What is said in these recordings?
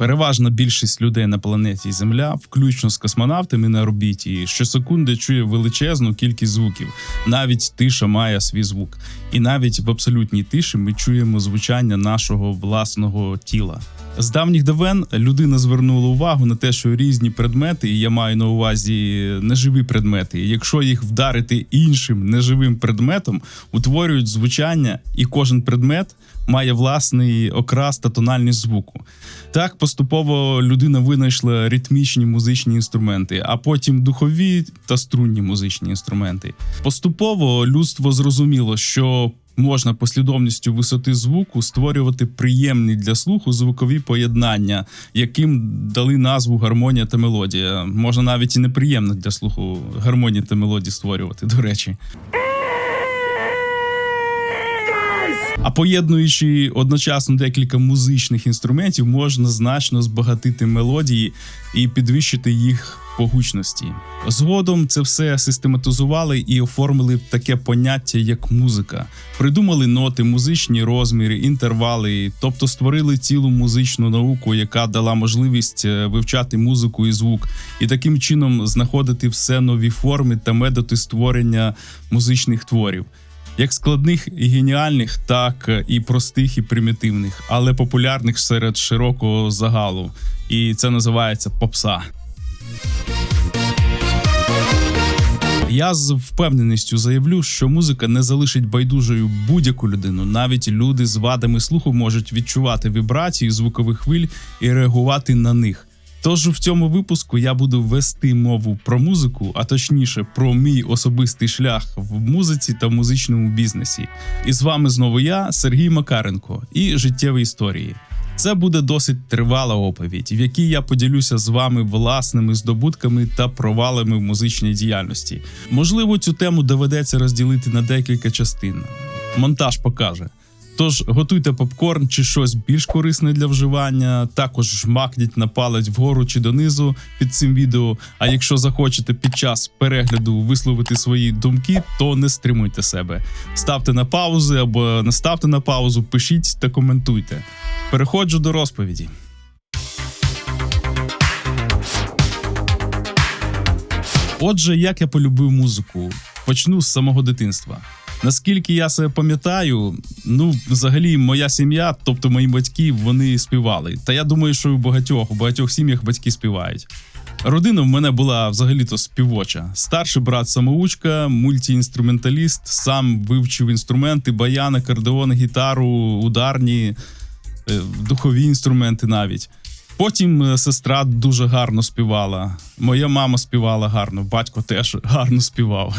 Переважна більшість людей на планеті Земля, включно з космонавтами на орбіті, щосекунди чує величезну кількість звуків. Навіть тиша має свій звук. І навіть в абсолютній тиші ми чуємо звучання нашого власного тіла. З давніх давен людина звернула увагу на те, що різні предмети, і я маю на увазі неживі предмети, якщо їх вдарити іншим неживим предметом, утворюють звучання, і кожен предмет має власний окрас та тональність звуку. Так поступово людина винайшла ритмічні музичні інструменти, а потім духові та струнні музичні інструменти. Поступово людство зрозуміло, що можна послідовністю висоти звуку створювати приємні для слуху звукові поєднання, яким дали назву гармонія та мелодія. Можна навіть і неприємно для слуху гармонії та мелодії створювати, до речі. А поєднуючи одночасно декілька музичних інструментів, можна значно збагатити мелодії і підвищити їх по гучності. Згодом це все систематизували і оформили в таке поняття, як музика. Придумали ноти, музичні розміри, інтервали, тобто створили цілу музичну науку, яка дала можливість вивчати музику і звук, і таким чином знаходити все нові форми та методи створення музичних творів. Як складних і геніальних, так і простих і примітивних, але популярних серед широкого загалу. І це називається попса. Я з впевненістю заявлю, що музика не залишить байдужою будь-яку людину. Навіть люди з вадами слуху можуть відчувати вібрації звукових хвиль і реагувати на них. Тож в цьому випуску я буду вести мову про музику, а точніше про мій особистий шлях в музиці та музичному бізнесі. І з вами знову я, Сергій Макаренко, і життєві історії. Це буде досить тривала оповідь, в якій я поділюся з вами власними здобутками та провалами в музичній діяльності. Можливо, цю тему доведеться розділити на декілька частин. Монтаж покаже. Тож готуйте попкорн чи щось більш корисне для вживання, також жмакніть на палець вгору чи донизу під цим відео, а якщо захочете під час перегляду висловити свої думки, то не стримуйте себе. Ставте на паузи або не ставте на паузу, пишіть та коментуйте. Переходжу до розповіді. Отже, як я полюбив музику? Почну з самого дитинства. Наскільки я себе пам'ятаю, взагалі моя сім'я, тобто мої батьки, вони співали. Та я думаю, що у багатьох сім'ях батьки співають. Родина в мене була взагалі-то співоча. Старший брат самоучка, мультиінструменталіст, сам вивчив інструменти, баян, акордеон, гітару, ударні, духові інструменти навіть. Потім сестра дуже гарно співала, моя мама співала гарно, батько теж гарно співав.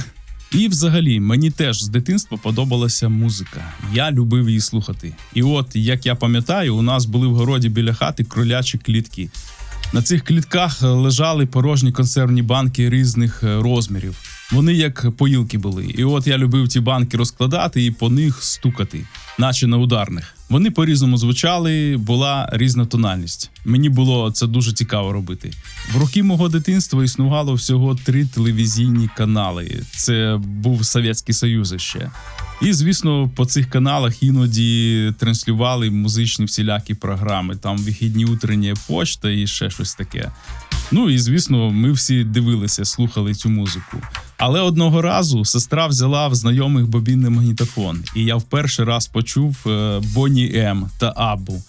І взагалі, мені теж з дитинства подобалася музика. Я любив її слухати. І от, як я пам'ятаю, у нас були в городі біля хати кролячі клітки. На цих клітках лежали порожні консервні банки різних розмірів. Вони як поїлки були. І от я любив ті банки розкладати і по них стукати, наче на ударних. Вони по-різному звучали, була різна тональність. Мені було це дуже цікаво робити. В роки мого дитинства існувало всього 3 телевізійні канали. Це був Совєтський Союз ще. І, звісно, по цих каналах іноді транслювали музичні всілякі програми. Там вихідні утренні почта і ще щось таке. І, звісно, ми всі дивилися, слухали цю музику. Але одного разу сестра взяла в знайомих бобінний магнітофон, і я вперше раз почув Бонні М та Аббу.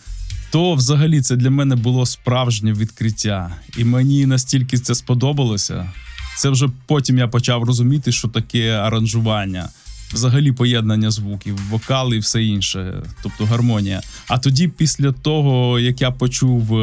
То взагалі це для мене було справжнє відкриття. І мені настільки це сподобалося. Це вже потім я почав розуміти, що таке аранжування. Взагалі поєднання звуків, вокал і все інше, тобто гармонія. А тоді, після того, як я почув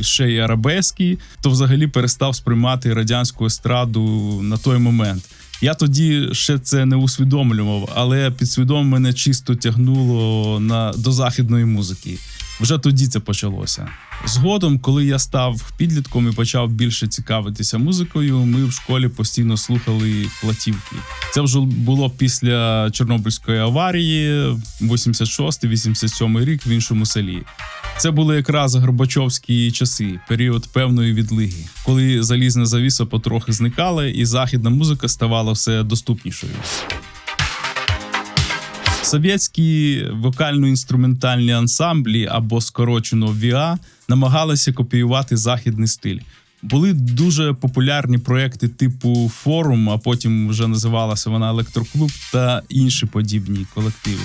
ще й арабески, то взагалі перестав сприймати радянську естраду на той момент. Я тоді ще це не усвідомлював, але підсвідомо мене чисто тягнуло до західної музики. Вже тоді це почалося. Згодом, коли я став підлітком і почав більше цікавитися музикою, ми в школі постійно слухали платівки. Це вже було після Чорнобильської аварії, 86-87 рік в іншому селі. Це були якраз Горбачовські часи, період певної відлиги, коли залізна завіса потрохи зникала і західна музика ставала все доступнішою. Совєтські вокально-інструментальні ансамблі, або скорочено ВІА, намагалися копіювати західний стиль. Були дуже популярні проекти типу «Форум», а потім вже називалася вона «Електроклуб» та інші подібні колективи.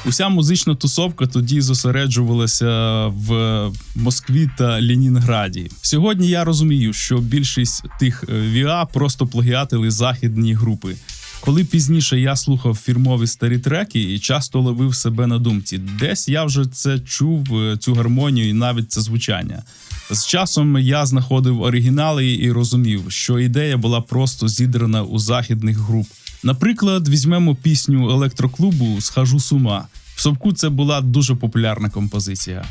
Уся музична тусовка тоді зосереджувалася в Москві та Ленінграді. Сьогодні я розумію, що більшість тих ВІА просто плагіатили західні групи. Коли пізніше я слухав фірмові старі треки і часто ловив себе на думці, десь я вже це чув, цю гармонію і навіть це звучання. З часом я знаходив оригінали і розумів, що ідея була просто зідрана у західних груп. Наприклад, візьмемо пісню «Електроклубу» «Схожу с ума». В Совку це була дуже популярна композиція.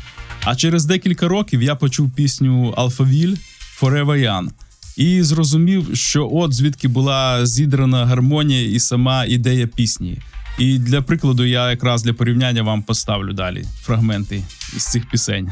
А через декілька років я почув пісню «Alphaville» «Forever Young». І зрозумів, що от звідки була зідрана гармонія і сама ідея пісні. І для прикладу я якраз для порівняння вам поставлю далі фрагменти із цих пісень.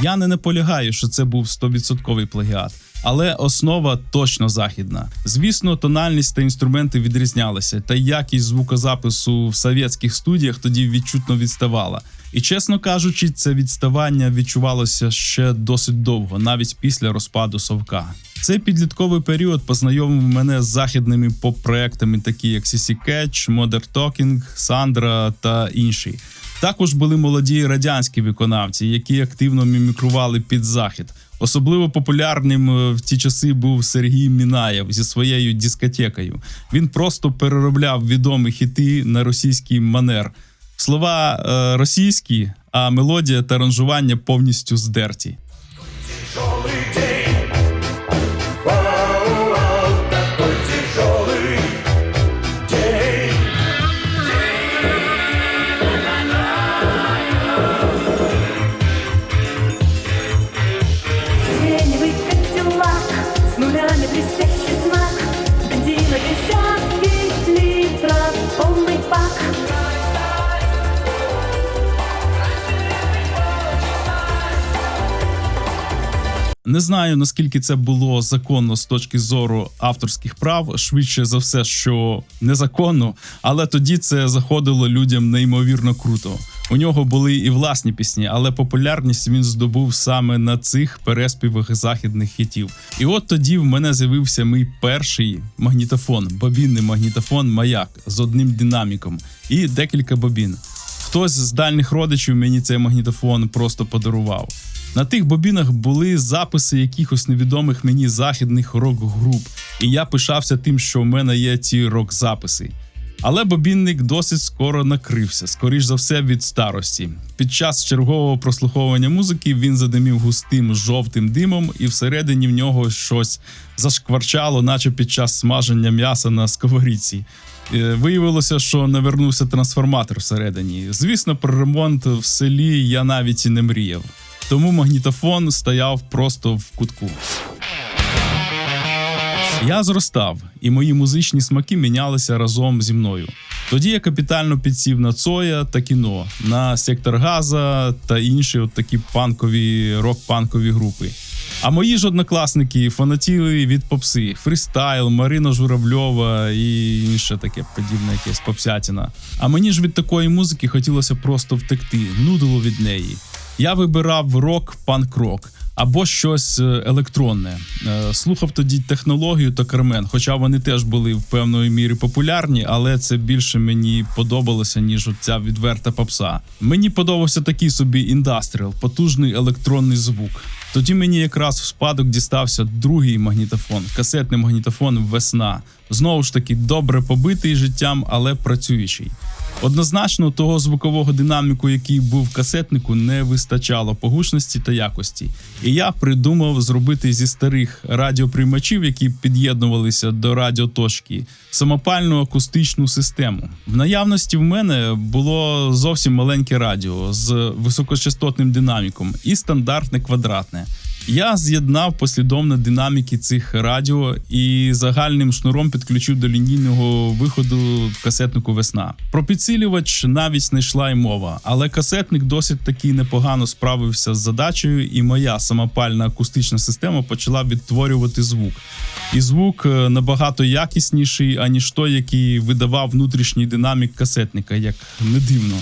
Я не наполягаю, що це був 100% плагіат, але основа точно західна. Звісно, тональність та інструменти відрізнялися, та якість звукозапису в совєтських студіях тоді відчутно відставала. І, чесно кажучи, це відставання відчувалося ще досить довго, навіть після розпаду Совка. Цей підлітковий період познайомив мене з західними поп-проектами, такі як CC Catch, Modern Talking, Sandra та інші. Також були молоді радянські виконавці, які активно мімікрували під захід. Особливо популярним в ті часи був Сергій Мінаєв зі своєю дискотекою. Він просто переробляв відомі хіти на російський манер. Слова російські, а мелодія та аранжування повністю здерті. Не знаю, наскільки це було законно з точки зору авторських прав, швидше за все, що незаконно, але тоді це заходило людям неймовірно круто. У нього були і власні пісні, але популярність він здобув саме на цих переспівах західних хітів. І от тоді в мене з'явився мій перший магнітофон, бобінний магнітофон «Маяк» з одним динаміком і декілька бобін. Хтось з дальніх родичів мені цей магнітофон просто подарував. На тих бобінах були записи якихось невідомих мені західних рок-груп, і я пишався тим, що в мене є ці рок-записи. Але бобінник досить скоро накрився, скоріш за все від старості. Під час чергового прослуховування музики він задимів густим жовтим димом, і всередині в нього щось зашкварчало, наче під час смаження м'яса на сковорідці. Виявилося, що навернувся трансформатор всередині. Звісно, про ремонт в селі я навіть і не мріяв. Тому магнітофон стояв просто в кутку. Я зростав, і мої музичні смаки мінялися разом зі мною. Тоді я капітально підсів на Цоя та кіно, на Сектор Газа та інші от такі панкові, рок-панкові групи. А мої ж однокласники фанатіли від попси, фрістайл, Марина Журавльова і інше таке подібне якесь попсятіна. А мені ж від такої музики хотілося просто втекти, нудило від неї. Я вибирав рок, панк-рок або щось електронне. Слухав тоді Технологію та Кармен, хоча вони теж були в певної мірі популярні, але це більше мені подобалося, ніж ця відверта попса. Мені подобався такий собі індастріал, потужний електронний звук. Тоді мені якраз в спадок дістався другий магнітофон, касетний магнітофон «Весна». Знову ж таки, добре побитий життям, але працюючий. Однозначно, того звукового динаміку, який був в касетнику, не вистачало по гучності та якості. І я придумав зробити зі старих радіоприймачів, які під'єднувалися до радіоточки, самопальну акустичну систему. В наявності в мене було зовсім маленьке радіо з високочастотним динаміком і стандартне квадратне. Я з'єднав послідовно динаміки цих радіо і загальним шнуром підключив до лінійного виходу в касетнику «Весна». Про підсилювач навіть не йшла й мова, але касетник досить таки непогано справився з задачею, і моя самопальна акустична система почала відтворювати звук. І звук набагато якісніший, аніж той, який видавав внутрішній динамік касетника, як не дивно.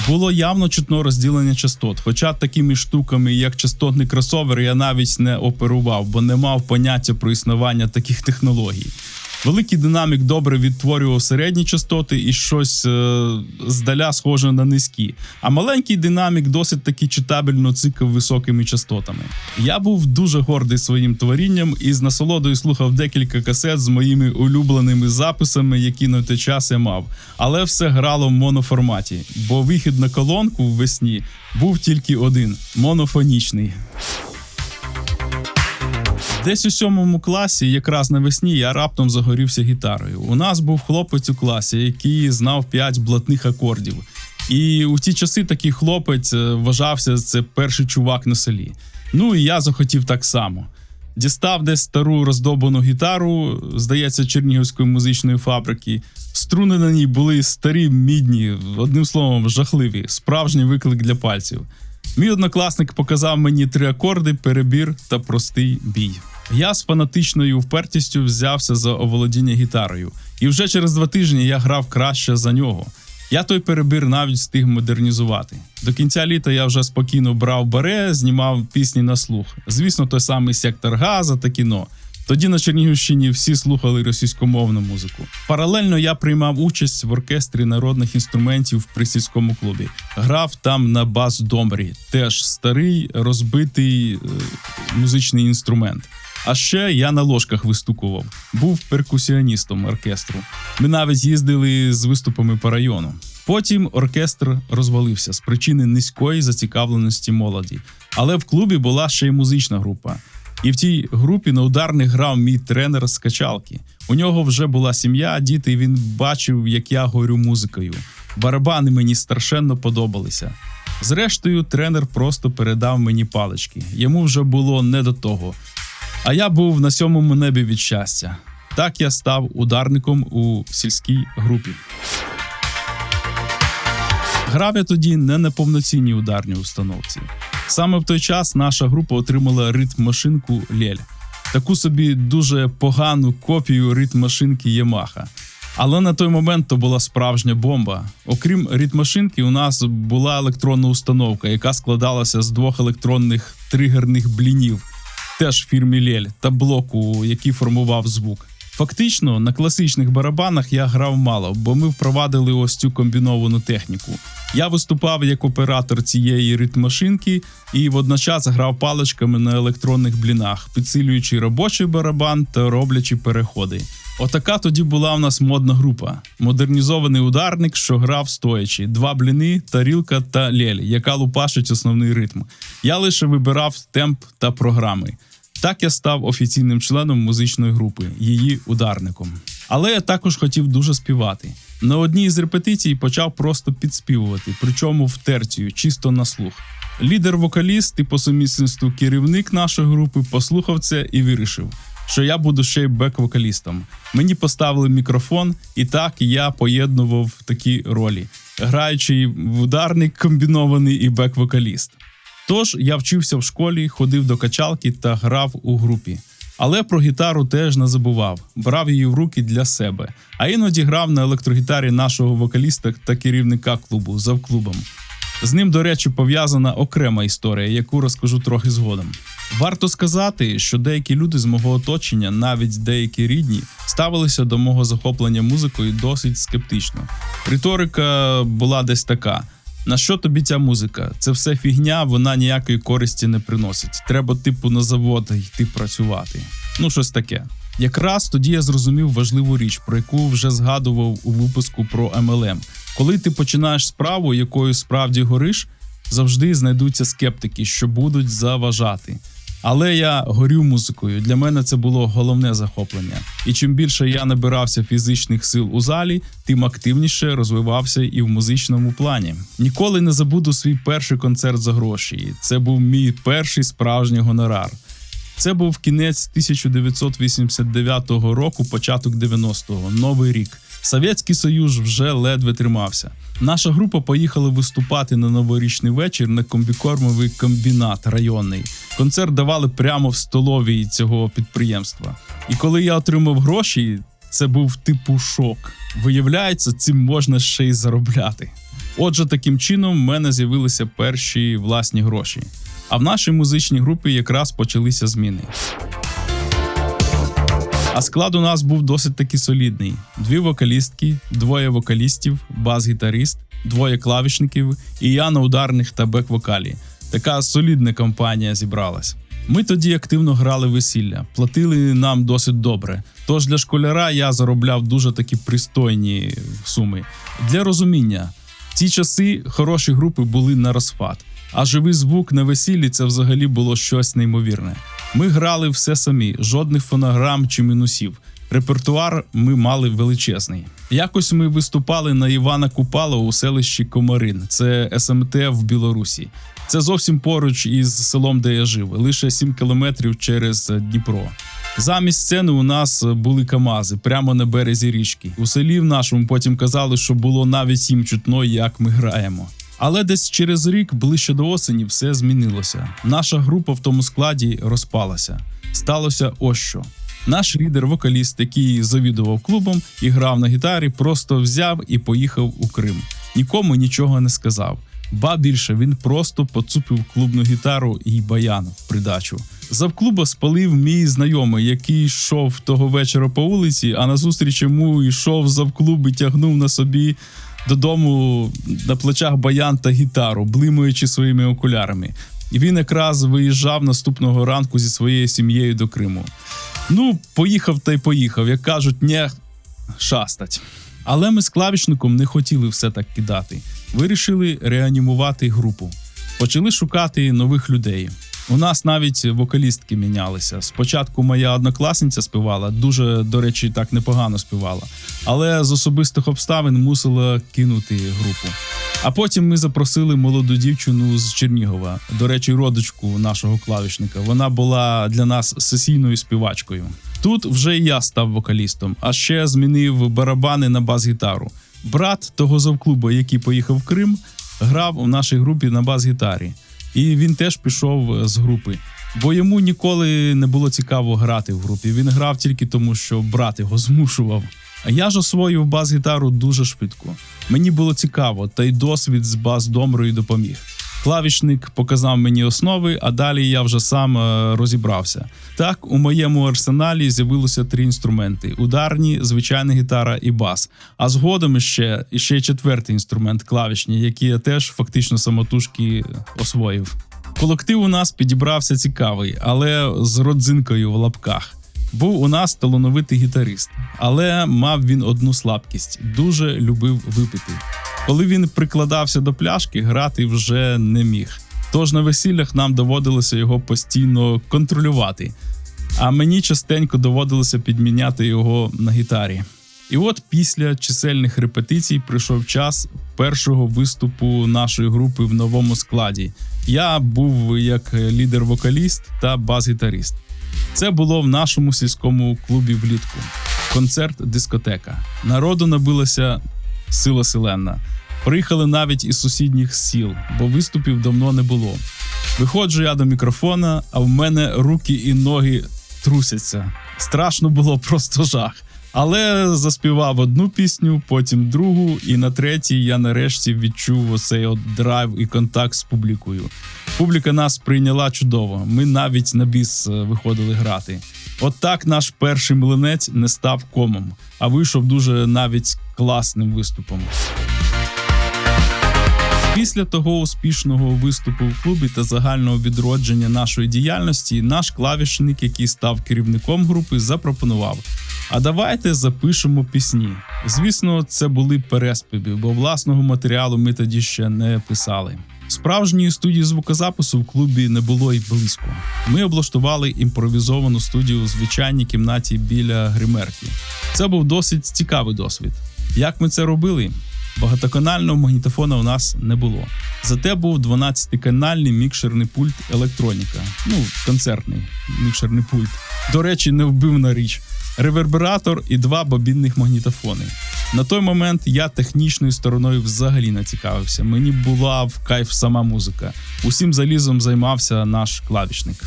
Було явно чутно розділення частот, хоча такими штуками, як частотний кросовер, я навіть не оперував, бо не мав поняття про існування таких технологій. Великий динамік добре відтворював середні частоти і щось здаля схоже на низькі, а маленький динамік досить таки читабельно цикав високими частотами. Я був дуже гордий своїм творінням і з насолодою слухав декілька касет з моїми улюбленими записами, які на той час я мав. Але все грало в моноформаті, бо вихід на колонку в «Весні» був тільки один – монофонічний. Десь у 7 класі, якраз навесні, я раптом загорівся гітарою. У нас був хлопець у класі, який знав 5 блатних акордів. І у ті часи такий хлопець вважався це перший чувак на селі. Ну і я захотів так само. Дістав десь стару роздобану гітару, здається, Чернігівської музичної фабрики. Струни на ній були старі, мідні, одним словом, жахливі, справжній виклик для пальців. Мій однокласник показав мені 3 акорди, перебір та простий бій. Я з фанатичною впертістю взявся за оволодіння гітарою. І вже через 2 тижні я грав краще за нього. Я той перебір навіть встиг модернізувати. До кінця літа я вже спокійно брав баре, знімав пісні на слух. Звісно, той самий «Сектор Газа» та кіно. Тоді на Чернігівщині всі слухали російськомовну музику. Паралельно я приймав участь в оркестрі народних інструментів при сільському клубі. Грав там на бас-домбрі, теж старий, розбитий музичний інструмент. А ще я на ложках вистукував, був перкусіоністом оркестру. Ми навіть їздили з виступами по району. Потім оркестр розвалився з причини низької зацікавленості молоді. Але в клубі була ще й музична група. І в тій групі на ударних грав мій тренер з качалки. У нього вже була сім'я, діти, і він бачив, як я горю музикою. Барабани мені страшенно подобалися. Зрештою, тренер просто передав мені палички. Йому вже було не до того. А я був на 7-му небі від щастя. Так я став ударником у сільській групі. Грав я тоді не на повноцінній ударній установці. Саме в той час наша група отримала ритм-машинку «Лель». Таку собі дуже погану копію ритм-машинки «Ямаха». Але на той момент то була справжня бомба. Окрім ритм-машинки, у нас була електронна установка, яка складалася з 2 електронних тригерних блінів, теж фірмі «Лель», та блоку, який формував звук. Фактично, на класичних барабанах я грав мало, бо ми впровадили ось цю комбіновану техніку. Я виступав як оператор цієї ритм-машинки і водночас грав паличками на електронних блінах, підсилюючи робочий барабан та роблячи переходи. Отака тоді була у нас модна група. Модернізований ударник, що грав стоячи, 2 бліни, тарілка та лель, яка лупашить основний ритм. Я лише вибирав темп та програми. Так я став офіційним членом музичної групи, її ударником. Але я також хотів дуже співати. На одній з репетицій почав просто підспівувати, причому в терцію, чисто на слух. Лідер-вокаліст і по сумісництву керівник нашої групи послухав це і вирішив, що я буду ще й бек-вокалістом. Мені поставили мікрофон, і так я поєднував такі ролі, граючи в ударник комбінований і бек-вокаліст. Тож я вчився в школі, ходив до качалки та грав у групі. Але про гітару теж не забував, брав її в руки для себе. А іноді грав на електрогітарі нашого вокаліста та керівника клубу, завклубом. З ним, до речі, пов'язана окрема історія, яку розкажу трохи згодом. Варто сказати, що деякі люди з мого оточення, навіть деякі рідні, ставилися до мого захоплення музикою досить скептично. Риторика була десь така: на що тобі ця музика? Це все фігня, вона ніякої користі не приносить. Треба типу на завод йти працювати. Ну, щось таке. Якраз тоді я зрозумів важливу річ, про яку вже згадував у випуску про MLM. Коли ти починаєш справу, якою справді гориш, завжди знайдуться скептики, що будуть заважати. Але я горю музикою, для мене це було головне захоплення. І чим більше я набирався фізичних сил у залі, тим активніше розвивався і в музичному плані. Ніколи не забуду свій перший концерт за гроші. Це був мій перший справжній гонорар. Це був кінець 1989 року, початок 90-го, Новий рік. Совєтський Союз вже ледве тримався. Наша група поїхала виступати на новорічний вечір на комбікормовий комбінат районний. Концерт давали прямо в столовій цього підприємства. І коли я отримав гроші, це був типу шок. Виявляється, цим можна ще й заробляти. Отже, таким чином в мене з'явилися перші власні гроші. А в нашій музичній групі якраз почалися зміни. А склад у нас був досить таки солідний. 2 вокалістки, 2 вокалістів, бас-гітарист, 2 клавішників і я на ударних та бек-вокалі. Така солідна компанія зібралась. Ми тоді активно грали весілля, платили нам досить добре. Тож для школяра я заробляв дуже такі пристойні суми. Для розуміння, в ті часи хороші групи були на розпад. А живий звук на весіллі – це взагалі було щось неймовірне. Ми грали все самі, жодних фонограм чи мінусів. Репертуар ми мали величезний. Якось ми виступали на Івана Купала у селищі Комарин. Це СМТ в Білорусі. Це зовсім поруч із селом, де я жив, лише 7 кілометрів через Дніпро. Замість сцени у нас були КАМАЗи прямо на березі річки. У селі в нашому потім казали, що було навіть їм чутно, як ми граємо. Але десь через рік, ближче до осені, все змінилося. Наша група в тому складі розпалася. Сталося ось що. Наш лідер-вокаліст, який завідував клубом і грав на гітарі, просто взяв і поїхав у Крим. Нікому нічого не сказав. Ба більше, він просто поцупив клубну гітару і баян в придачу. Завклуба спалив мій знайомий, який йшов того вечора по вулиці, а назустріч йому йшов завклуб і тягнув на собі додому на плечах баян та гітару, блимаючи своїми окулярами. І він якраз виїжджав наступного ранку зі своєю сім'єю до Криму. Ну, поїхав та й поїхав, як кажуть, не шастать. Але ми з клавішником не хотіли все так кидати. Вирішили реанімувати групу. Почали шукати нових людей. У нас навіть вокалістки мінялися. Спочатку моя однокласниця співала, дуже, до речі, так непогано співала. Але з особистих обставин мусила кинути групу. А потім ми запросили молоду дівчину з Чернігова, до речі, родичку нашого клавішника. Вона була для нас сесійною співачкою. Тут вже і я став вокалістом, а ще змінив барабани на бас-гітару. Брат того завклуба, який поїхав в Крим, грав у нашій групі на бас-гітарі. І він теж пішов з групи, бо йому ніколи не було цікаво грати в групі. Він грав тільки тому, що брат його змушував. А я ж освоїв бас-гітару дуже швидко. Мені було цікаво, та й досвід з бас-домрою допоміг. Клавішник показав мені основи, а далі я вже сам розібрався. Так, у моєму арсеналі з'явилося 3 інструменти – ударні, звичайна гітара і бас. А згодом ще 4-й інструмент – клавішні, який я теж фактично самотужки освоїв. Колектив у нас підібрався цікавий, але з родзинкою в лапках. Був у нас талановитий гітарист, але мав він одну слабкість – дуже любив випити. Коли він прикладався до пляшки, грати вже не міг. Тож на весіллях нам доводилося його постійно контролювати. А мені частенько доводилося підміняти його на гітарі. І от після чисельних репетицій прийшов час першого виступу нашої групи в новому складі. Я був як лідер-вокаліст та бас-гітарист. Це було в нашому сільському клубі влітку. Концерт-дискотека. Народу набилася сила селена. Приїхали навіть із сусідніх сіл, бо виступів давно не було. Виходжу я до мікрофона, а в мене руки і ноги трусяться. Страшно було, просто жах. Але заспівав одну пісню, потім другу, і на третій я нарешті відчув оцей от драйв і контакт з публікою. Публіка нас прийняла чудово, ми навіть на біс виходили грати. От так наш перший млинець не став комом, а вийшов дуже навіть класним виступом. Після того успішного виступу в клубі та загального відродження нашої діяльності, наш клавішник, який став керівником групи, запропонував: а давайте запишемо пісні. Звісно, це були переспіви, бо власного матеріалу ми тоді ще не писали. Справжньої студії звукозапису в клубі не було й близько. Ми облаштували імпровізовану студію у звичайній кімнаті біля гримерки. Це був досить цікавий досвід. Як ми це робили? Багатоканального магнітофона у нас не було. Зате був 12-канальний мікшерний пульт електроніка. Концертний мікшерний пульт. До речі, невбивна річ. Ревербератор і 2 бобінних магнітофони. На той момент я технічною стороною взагалі не цікавився. Мені була в кайф сама музика. Усім залізом займався наш клавішник.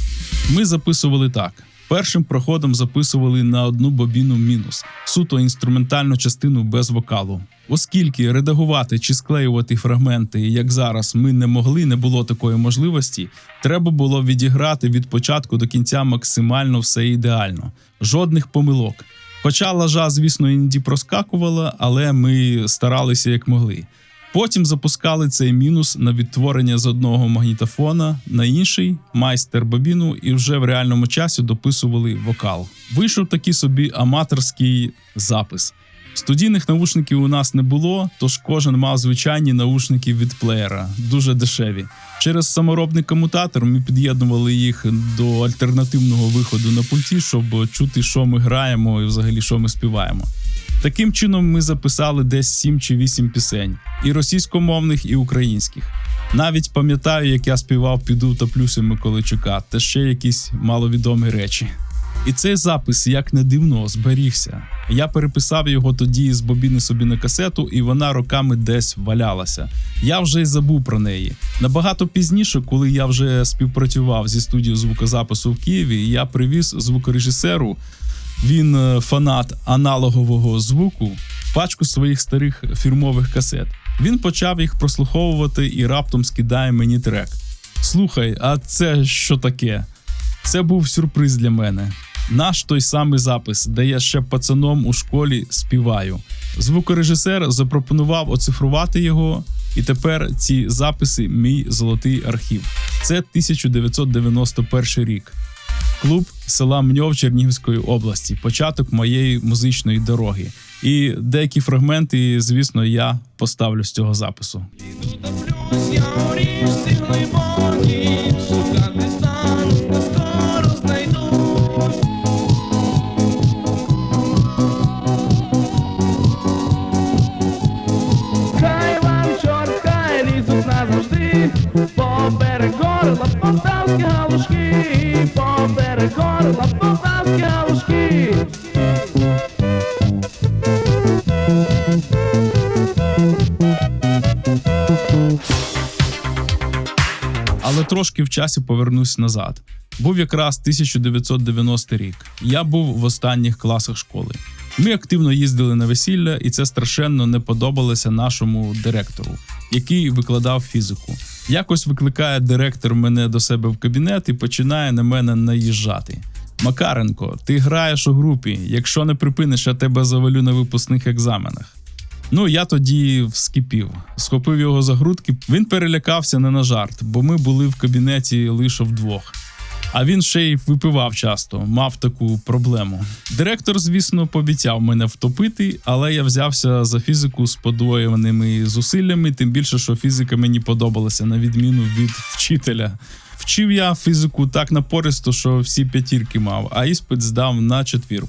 Ми записували так. Першим проходом записували на 1 бобіну мінус, суто інструментальну частину без вокалу. Оскільки редагувати чи склеювати фрагменти, як зараз, ми не могли, не було такої можливості, треба було відіграти від початку до кінця максимально все ідеально. Жодних помилок. Хоча лажа, звісно, іноді проскакувала, але ми старалися як могли. Потім запускали цей мінус на відтворення з одного магнітофона на інший, майстер-бобіну, і вже в реальному часі дописували вокал. Вийшов такий собі аматорський запис. Студійних навушників у нас не було, тож кожен мав звичайні навушники від плеєра, дуже дешеві. Через саморобний комутатор ми під'єднували їх до альтернативного виходу на пульті, щоб чути, що ми граємо і взагалі, що ми співаємо. Таким чином ми записали десь 7 чи 8 пісень, і російськомовних, і українських. Навіть пам'ятаю, як я співав «Піду топлюся Миколайчука» та ще якісь маловідомі речі. І цей запис, як не дивно, зберігся. Я переписав його тоді з бобіни собі на касету, і вона роками десь валялася. Я вже й забув про неї. Набагато пізніше, коли я вже співпрацював зі студією звукозапису в Києві, я привіз звукорежисеру, він фанат аналогового звуку, пачку своїх старих фірмових касет. Він почав їх прослуховувати і раптом скидає мені трек. «Слухай, а це що таке?» Це був сюрприз для мене. Наш той самий запис, де я ще пацаном у школі співаю. Звукорежисер запропонував оцифрувати його, і тепер ці записи – мій золотий архів. Це 1991 рік. Клуб села Мньов Чернігівської області. Початок моєї музичної дороги. І деякі фрагменти, звісно, я поставлю з цього запису. Поперек горла полтавські галушки, поперек горла полтавські галушки. Але трошки в часі повернусь назад. Був якраз 1990 рік. Я був в останніх класах школи. Ми активно їздили на весілля, і це страшенно не подобалося нашому директору, який викладав фізику. Якось викликає директор мене до себе в кабінет і починає на мене наїжджати. «Макаренко, ти граєш у групі, якщо не припиниш, я тебе завалю на випускних екзаменах». Я тоді вскипів, схопив його за грудки, він перелякався не на жарт, бо ми були в кабінеті лише вдвох. А він ще й випивав часто, мав таку проблему. Директор, звісно, пообіцяв мене втопити, але я взявся за фізику з подвоєними зусиллями, тим більше, що фізика мені подобалася, на відміну від вчителя. Вчив я фізику так напористо, що всі 5 мав, а іспит здав на 4.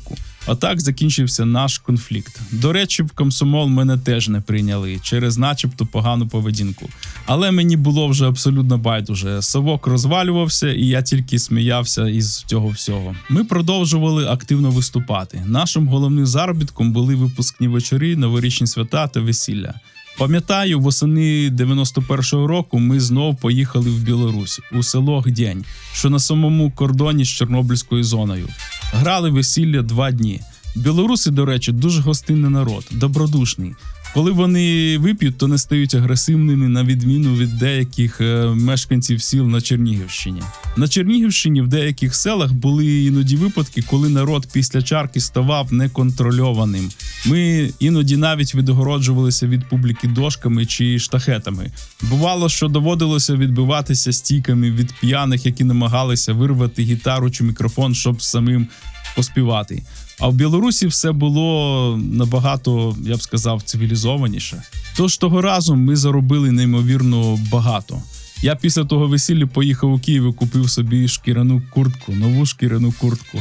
Отак закінчився наш конфлікт. До речі, в комсомол мене теж не прийняли через начебто погану поведінку. Але мені було вже абсолютно байдуже. Совок розвалювався, і я тільки сміявся із цього всього. Ми продовжували активно виступати. Нашим головним заробітком були випускні вечори, новорічні свята та весілля. Пам'ятаю, восени 91-го року ми знов поїхали в Білорусь, у село Гдень, що на самому кордоні з Чорнобильською зоною. Грали весілля 2 дні. Білоруси, до речі, дуже гостинний народ, добродушний. Коли вони вип'ють, то не стають агресивними, на відміну від деяких мешканців сіл на Чернігівщині. На Чернігівщині в деяких селах були іноді випадки, коли народ після чарки ставав неконтрольованим. Ми іноді навіть відгороджувалися від публіки дошками чи штахетами. Бувало, що доводилося відбиватися стійками від п'яних, які намагалися вирвати гітару чи мікрофон, щоб самим поспівати. А в Білорусі все було набагато, я б сказав, цивілізованіше. Тож того разу ми заробили неймовірно багато. Я після того весілля поїхав у Київ і купив собі шкіряну куртку, нову шкіряну куртку.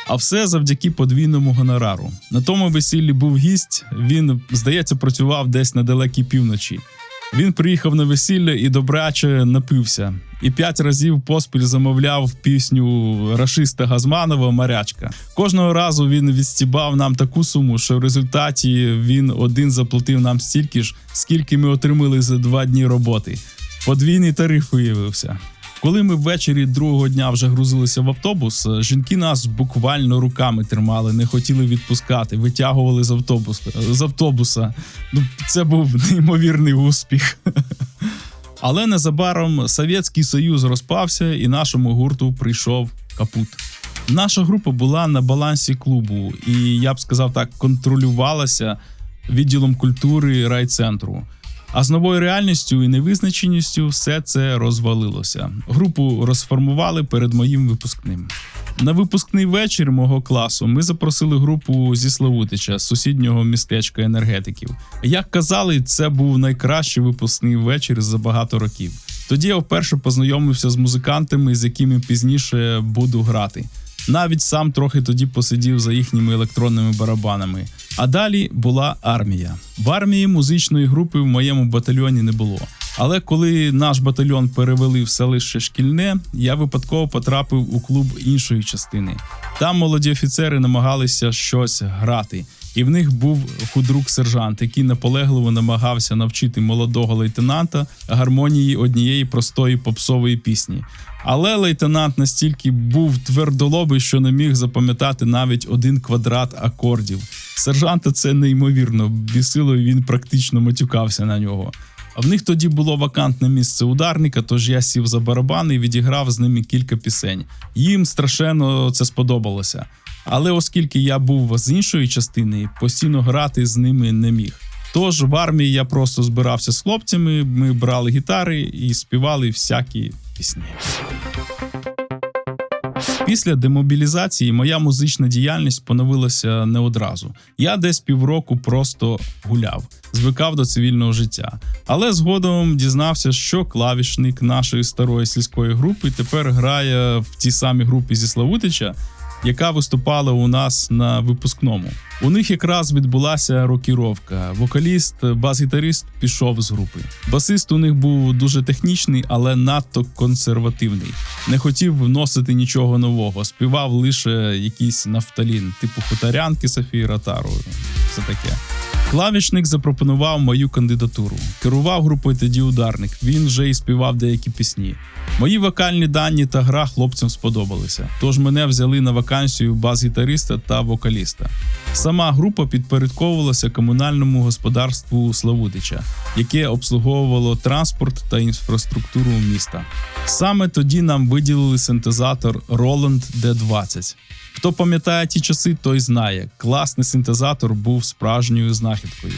А все завдяки подвійному гонорару. На тому весіллі був гість, він, здається, працював десь на далекій півночі. Він приїхав на весілля і добряче напився. І 5 разів поспіль замовляв пісню рашиста Газманова «Морячка». Кожного разу він відстібав нам таку суму, що в результаті він один заплатив нам стільки ж, скільки ми отримали за 2 дні роботи. Подвійний тариф виявився. Коли ми ввечері другого дня вже грузилися в автобус, жінки нас буквально руками тримали, не хотіли відпускати, витягували з автобуса. Це був неймовірний успіх. Але незабаром Совєтський Союз розпався і нашому гурту прийшов капут. Наша група була на балансі клубу і, я б сказав так, контролювалася відділом культури райцентру. А з новою реальністю і невизначеністю все це розвалилося. Групу розформували перед моїм випускним. На випускний вечір мого класу ми запросили групу зі Славутича, з сусіднього містечка енергетиків. Як казали, це був найкращий випускний вечір за багато років. Тоді я вперше познайомився з музикантами, з якими пізніше буду грати. Навіть сам трохи тоді посидів за їхніми електронними барабанами. А далі була армія. В армії музичної групи в моєму батальйоні не було. Але коли наш батальйон перевели в селище Шкільне, я випадково потрапив у клуб іншої частини. Там молоді офіцери намагалися щось грати. І в них був худрук-сержант, який наполегливо намагався навчити молодого лейтенанта гармонії однієї простої попсової пісні. Але лейтенант настільки був твердолобий, що не міг запам'ятати навіть 1 квадрат акордів. Сержанта це неймовірно бісило, і він практично матюкався на нього. А в них тоді було вакантне місце ударника, тож я сів за барабани і відіграв з ними кілька пісень. Їм страшенно це сподобалося. Але оскільки я був з іншої частини, постійно грати з ними не міг. Тож в армії я просто збирався з хлопцями, ми брали гітари і співали всякі пісні. Після демобілізації моя музична діяльність поновилася не одразу. Я десь півроку просто гуляв, звикав до цивільного життя. Але згодом дізнався, що клавішник нашої старої сільської групи тепер грає в тій самій групі зі Славутича, яка виступала у нас на випускному. У них якраз відбулася рокіровка. Вокаліст, бас-гітарист пішов з групи. Басист у них був дуже технічний, але надто консервативний. Не хотів вносити нічого нового, співав лише якийсь нафталін, типу хуторянки Софії Ротару. Все таке. Клавішник запропонував мою кандидатуру. Керував групою тоді ударник, він вже і співав деякі пісні. Мої вокальні дані та гра хлопцям сподобалися, тож мене взяли на вакансію бас-гітариста та вокаліста. Сама група підпорядковувалася комунальному господарству Славутича, яке обслуговувало транспорт та інфраструктуру міста. Саме тоді нам виділили синтезатор Roland D20. Хто пам'ятає ті часи, той знає. Класний синтезатор був справжньою знахідкою.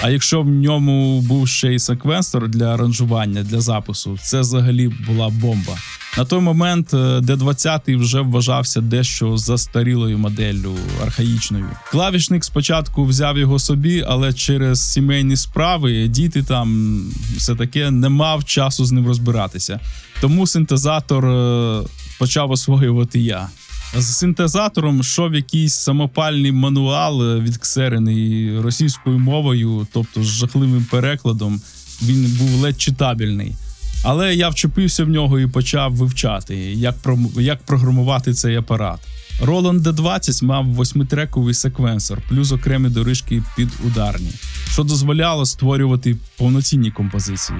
А якщо в ньому був ще й секвенсор для аранжування, для запису, це взагалі була бомба. На той момент D20 вже вважався дещо застарілою моделлю, архаїчною. Клавішник спочатку взяв його собі, але через сімейні справи, діти там, все таке, не мав часу з ним розбиратися. Тому синтезатор почав освоювати я. З синтезатором йшов якийсь самопальний мануал, відксерений російською мовою, тобто з жахливим перекладом. Він був ледь читабельний. Але я вчепився в нього і почав вивчати, як програмувати цей апарат. Roland D20 мав 8-трековий секвенсор, плюс окремі доріжки під ударні, що дозволяло створювати повноцінні композиції.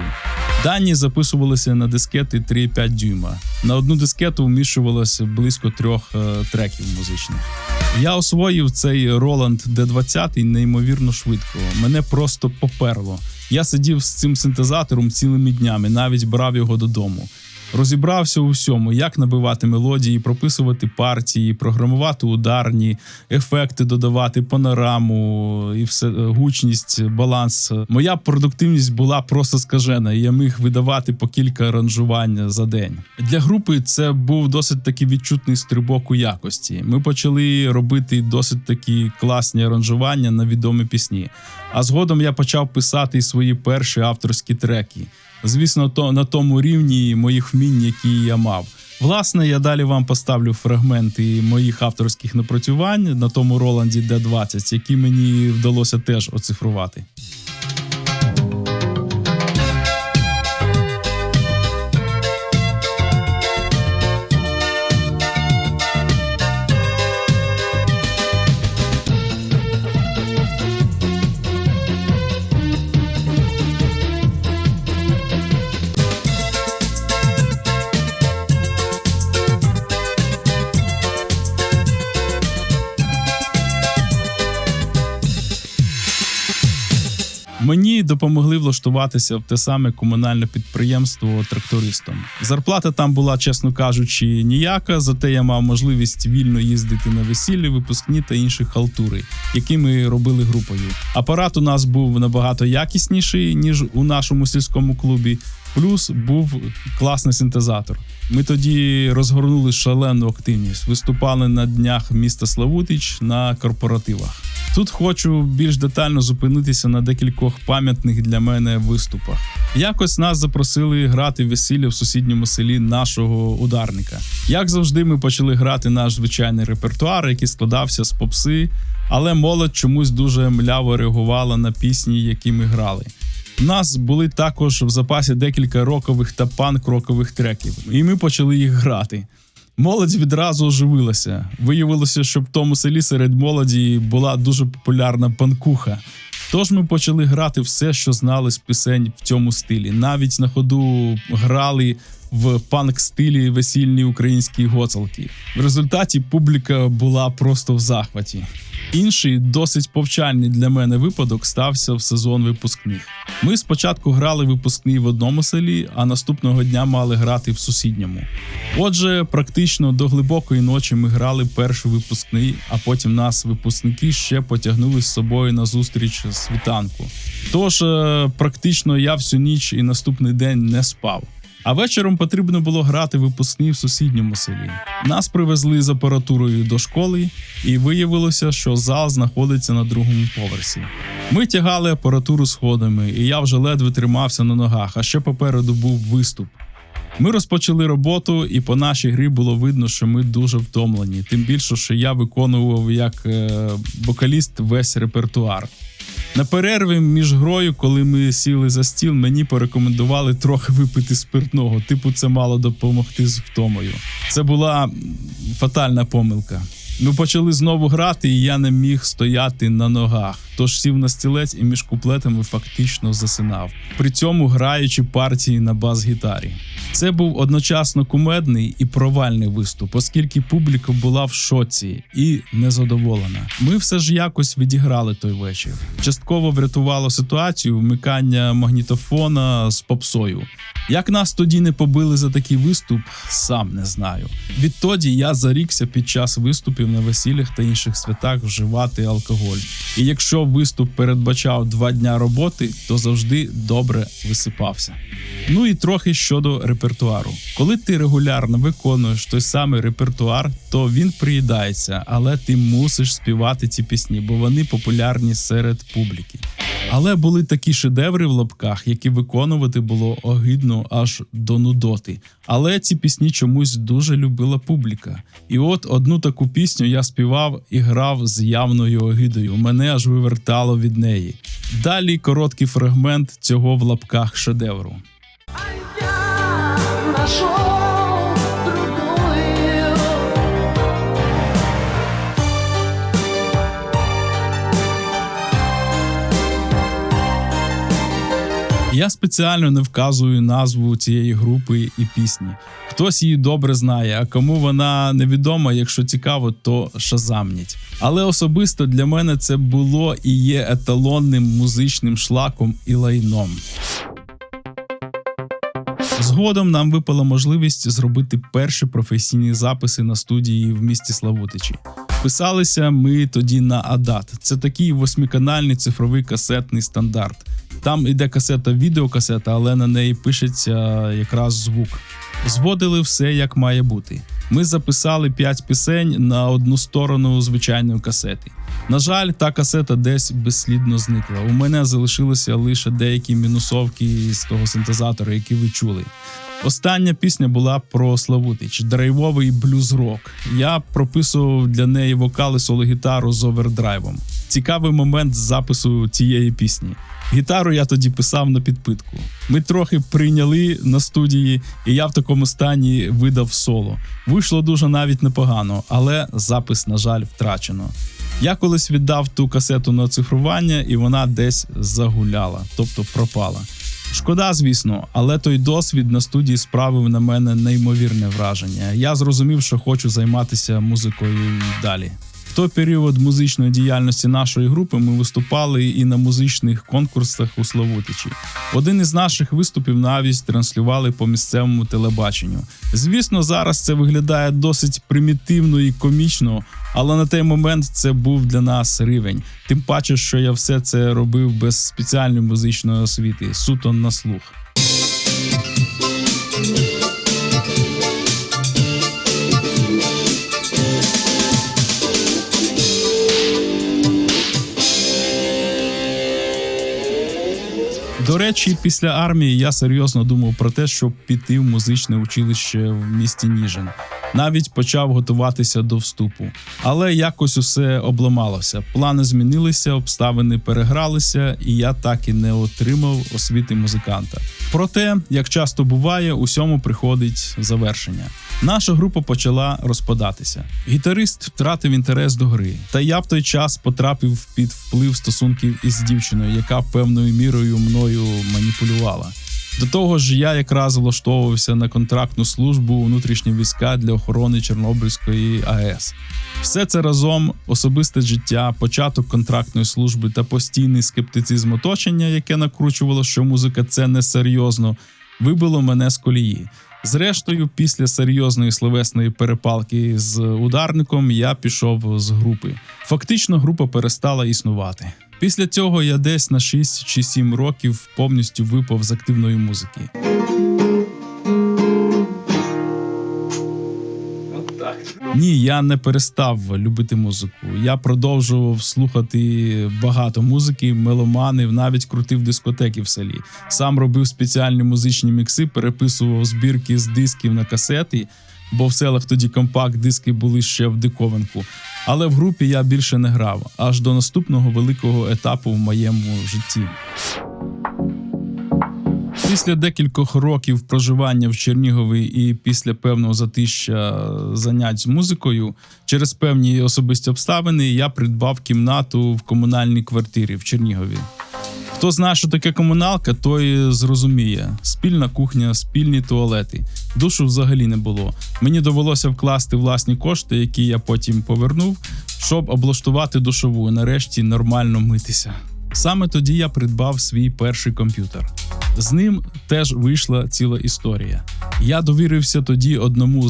Дані записувалися на дискети 3,5 дюйма. На одну дискету вміщувалося близько 3 треків музичних. Я освоїв цей Roland D20 неймовірно швидко. Мене просто поперло. Я сидів з цим синтезатором цілими днями, навіть брав його додому. Розібрався у всьому, як набивати мелодії, прописувати партії, програмувати ударні, ефекти додавати, панораму, і все, гучність, баланс. Моя продуктивність була просто скажена, і я міг видавати по кілька аранжувань за день. Для групи це був досить таки відчутний стрибок у якості. Ми почали робити досить такі класні аранжування на відомі пісні. А згодом я почав писати свої перші авторські треки. Звісно, на тому рівні моїх вмінь, які я мав. Власне, я далі вам поставлю фрагменти моїх авторських напрацювань на тому Roland D20, які мені вдалося теж оцифрувати. Мені допомогли влаштуватися в те саме комунальне підприємство трактористом. Зарплата там була, чесно кажучи, ніяка, зате я мав можливість вільно їздити на весілля, випускні та інші халтури, які ми робили групою. Апарат у нас був набагато якісніший, ніж у нашому сільському клубі, плюс був класний синтезатор. Ми тоді розгорнули шалену активність, виступали на днях міста Славутич на корпоративах. Тут хочу більш детально зупинитися на декількох пам'ятних для мене виступах. Якось нас запросили грати весілля в сусідньому селі нашого ударника. Як завжди, ми почали грати наш звичайний репертуар, який складався з попси, але молодь чомусь дуже мляво реагувала на пісні, які ми грали. У нас були також в запасі декілька рокових та панк-рокових треків, і ми почали їх грати. Молодь відразу оживилася. Виявилося, що в тому селі серед молоді була дуже популярна панкуха. Тож ми почали грати все, що знали з пісень в цьому стилі. Навіть на ходу грали в панк-стилі весільні українські гоцалки. В результаті публіка була просто в захваті. Інший, досить повчальний для мене випадок стався в сезон випускних. Ми спочатку грали випускний в одному селі, а наступного дня мали грати в сусідньому. Отже, практично до глибокої ночі ми грали перший випускний, а потім нас випускники ще потягнули з собою на зустріч світанку. Тож, практично я всю ніч і наступний день не спав. А вечором потрібно було грати випускний в сусідньому селі. Нас привезли з апаратурою до школи, і виявилося, що зал знаходиться на другому поверсі. Ми тягали апаратуру сходами, і я вже ледве тримався на ногах, а ще попереду був виступ. Ми розпочали роботу, і по нашій грі було видно, що ми дуже втомлені. Тим більше, що я виконував як вокаліст весь репертуар. На перерві між грою, коли ми сіли за стіл, мені порекомендували трохи випити спиртного. Типу, це мало допомогти з втомою. Це була фатальна помилка. Ми почали знову грати, і я не міг стояти на ногах. Тож сів на стілець і між куплетами фактично засинав. При цьому граючи партії на бас-гітарі. Це був одночасно кумедний і провальний виступ, оскільки публіка була в шоці і незадоволена. Ми все ж якось відіграли той вечір. Частково врятувало ситуацію вмикання магнітофона з попсою. Як нас тоді не побили за такий виступ, сам не знаю. Відтоді я зарікся під час виступів на весіллях та інших святах вживати алкоголь. І якщо виступ передбачав 2 дня роботи, то завжди добре висипався. Ну і трохи щодо репертуару. Коли ти регулярно виконуєш той самий репертуар, то він приїдається, але ти мусиш співати ці пісні, бо вони популярні серед публіки. Але були такі шедеври в лапках, які виконувати було огидно аж до нудоти. Але ці пісні чомусь дуже любила публіка. І от одну таку пісню я співав і грав з явною огидою. Мене аж вивертало від неї. Далі короткий фрагмент цього в лапках шедевру. Я спеціально не вказую назву цієї групи і пісні. Хтось її добре знає, а кому вона невідома, якщо цікаво, то шазамніть. Але особисто для мене це було і є еталонним музичним шлаком і лайном. Згодом нам випала можливість зробити перші професійні записи на студії в місті Славутичі. Писалися ми тоді на ADAT. Це такий 8-канальний цифровий касетний стандарт. Там іде касета, відеокасета, але на неї пишеться якраз звук. Зводили все як має бути. Ми записали 5 пісень на одну сторону звичайної касети. На жаль, та касета десь безслідно зникла. У мене залишилися лише деякі мінусовки з того синтезатора, які ви чули. Остання пісня була про Славутич, драйвовий блюз-рок. Я прописував для неї вокали, соло-гітару з овердрайвом. Цікавий момент з запису цієї пісні. Гітару я тоді писав на підпитку. Ми трохи прийняли на студії, і я в такому стані видав соло. Вийшло дуже навіть непогано, але запис, на жаль, втрачено. Я колись віддав ту касету на оцифрування, і вона десь загуляла, тобто пропала. Шкода, звісно, але той досвід на студії справив на мене неймовірне враження. Я зрозумів, що хочу займатися музикою і далі. В той період музичної діяльності нашої групи ми виступали і на музичних конкурсах у Славутичі. Один із наших виступів навіть транслювали по місцевому телебаченню. Звісно, зараз це виглядає досить примітивно і комічно, але на той момент це був для нас рівень. Тим паче, що я все це робив без спеціальної музичної освіти, суто на слух. До речі, після армії я серйозно думав про те, щоб піти в музичне училище в місті Ніжин. Навіть почав готуватися до вступу. Але якось усе обламалося. Плани змінилися, обставини перегралися, і я так і не отримав освіти музиканта. Проте, як часто буває, усьому приходить завершення. Наша група почала розпадатися. Гітарист втратив інтерес до гри. Та я в той час потрапив під вплив стосунків із дівчиною, яка певною мірою мною маніпулювала. До того ж, я якраз влаштовувався на контрактну службу у внутрішні війська для охорони Чорнобильської АЕС. Все це разом, особисте життя, початок контрактної служби та постійний скептицизм оточення, яке накручувало, що музика – це несерйозно, вибило мене з колії. Зрештою, після серйозної словесної перепалки з ударником я пішов з групи. Фактично, група перестала існувати. Після цього я десь на 6 чи 7 років повністю випав з активної музики. Ні, я не перестав любити музику. Я продовжував слухати багато музики, меломанів, навіть крутив дискотеки в селі. Сам робив спеціальні музичні мікси, переписував збірки з дисків на касети, бо в селах тоді компакт-диски були ще в диковинку. Але в групі я більше не грав, аж до наступного великого етапу в моєму житті. Після декількох років проживання в Чернігові і після певного затища занять з музикою, через певні особисті обставини я придбав кімнату в комунальній квартирі в Чернігові. Хто знає, що таке комуналка, той зрозуміє. Спільна кухня, спільні туалети. Душу взагалі не було. Мені довелося вкласти власні кошти, які я потім повернув, щоб облаштувати душову і нарешті нормально митися. Саме тоді я придбав свій перший комп'ютер. З ним теж вийшла ціла історія. Я довірився тоді одному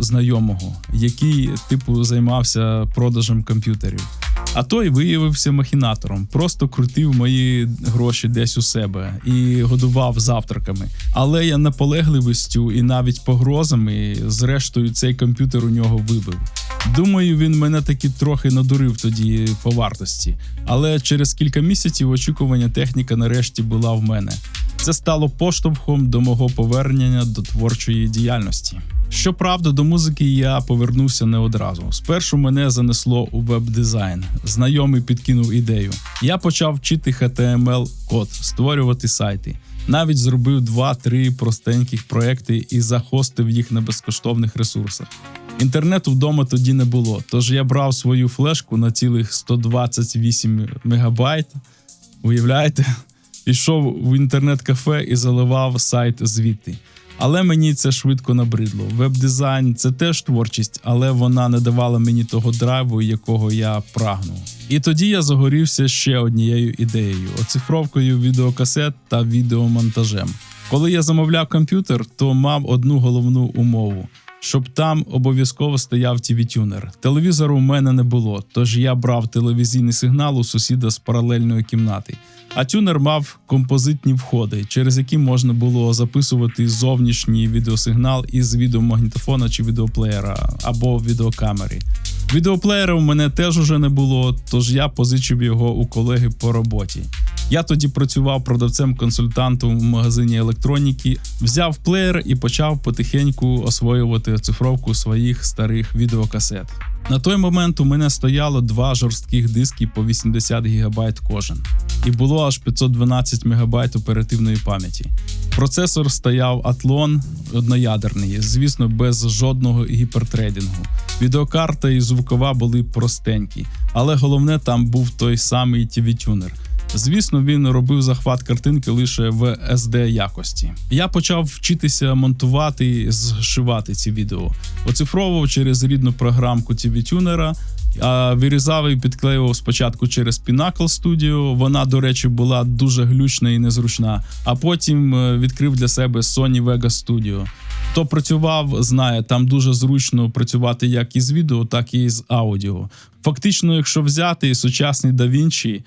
знайомого, який, займався продажем комп'ютерів. А той виявився махінатором, просто крутив мої гроші десь у себе і годував завтраками. Але я наполегливістю і навіть погрозами, зрештою, цей комп'ютер у нього вибив. Думаю, він мене таки трохи надурив тоді по вартості. Але через кілька місяців очікування техніка нарешті була в мене. Це стало поштовхом до мого повернення до творчої діяльності. Щоправда, до музики я повернувся не одразу. Спершу мене занесло у веб-дизайн. Знайомий підкинув ідею. Я почав вчити HTML-код, створювати сайти. Навіть зробив 2-3 простеньких проекти і захостив їх на безкоштовних ресурсах. Інтернету вдома тоді не було, тож я брав свою флешку на цілих 128 мегабайт. Уявляєте? Пішов в інтернет-кафе і заливав сайт звідти. Але мені це швидко набридло. Веб-дизайн – це теж творчість, але вона не давала мені того драйву, якого я прагнув. І тоді я загорівся ще однією ідеєю – оцифровкою відеокасет та відеомонтажем. Коли я замовляв комп'ютер, то мав одну головну умову – щоб там обов'язково стояв TV-тюнер. Телевізору у мене не було, тож я брав телевізійний сигнал у сусіда з паралельної кімнати. А тюнер мав композитні входи, через які можна було записувати зовнішній відеосигнал із відеомагнітофона чи відеоплеєра або відеокамери. Відеоплеєра у мене теж уже не було, тож я позичив його у колеги по роботі. Я тоді працював продавцем-консультантом в магазині електроніки, взяв плеєр і почав потихеньку освоювати оцифровку своїх старих відеокасет. На той момент у мене стояло 2 жорстких диски по 80 ГБ кожен. І було аж 512 МБ оперативної пам'яті. Процесор стояв Athlon одноядерний, звісно, без жодного гіпертредінгу. Відеокарта і звукова були простенькі, але головне там був той самий TV-тюнер. Звісно, він робив захват картинки лише в SD якості. Я почав вчитися монтувати і зшивати ці відео. Оцифровував через рідну програмку TV-тюнера, а вирізав і підклеював спочатку через Pinnacle Studio. Вона, до речі, була дуже глючна і незручна. А потім відкрив для себе Sony Vegas Studio. Хто працював, знає, там дуже зручно працювати як із відео, так і з аудіо. Фактично, якщо взяти сучасний DaVinci,